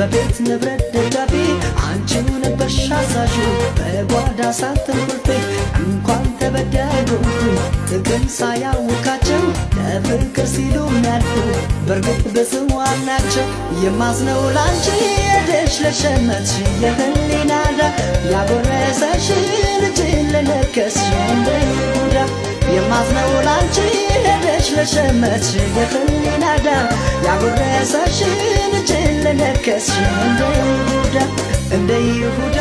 በቤት ንብረት ደጋፊ አንቺው ነበርሽ አዛዡ በጓዳ ሳትንኩርቴ እንኳን ተበዳይኩኝ ጥቅም ሳያውቃቸው ለፍቅር ሲሉ የሚያልፉ በርግጥ በስዋም ናቸው የማዝነው ላንቺ ሄደሽ ለሸመትሽ የህሊናዳ ያጎረሰሽ ልጅ ለነከስሽ እንደ ይሁዳ የማዝነው ላንቺ ሄደሽ ለሸመትሽ የህሊናዳ ያጎረሰሽ ልጅ ለነከስሽ እንደ ይሁዳ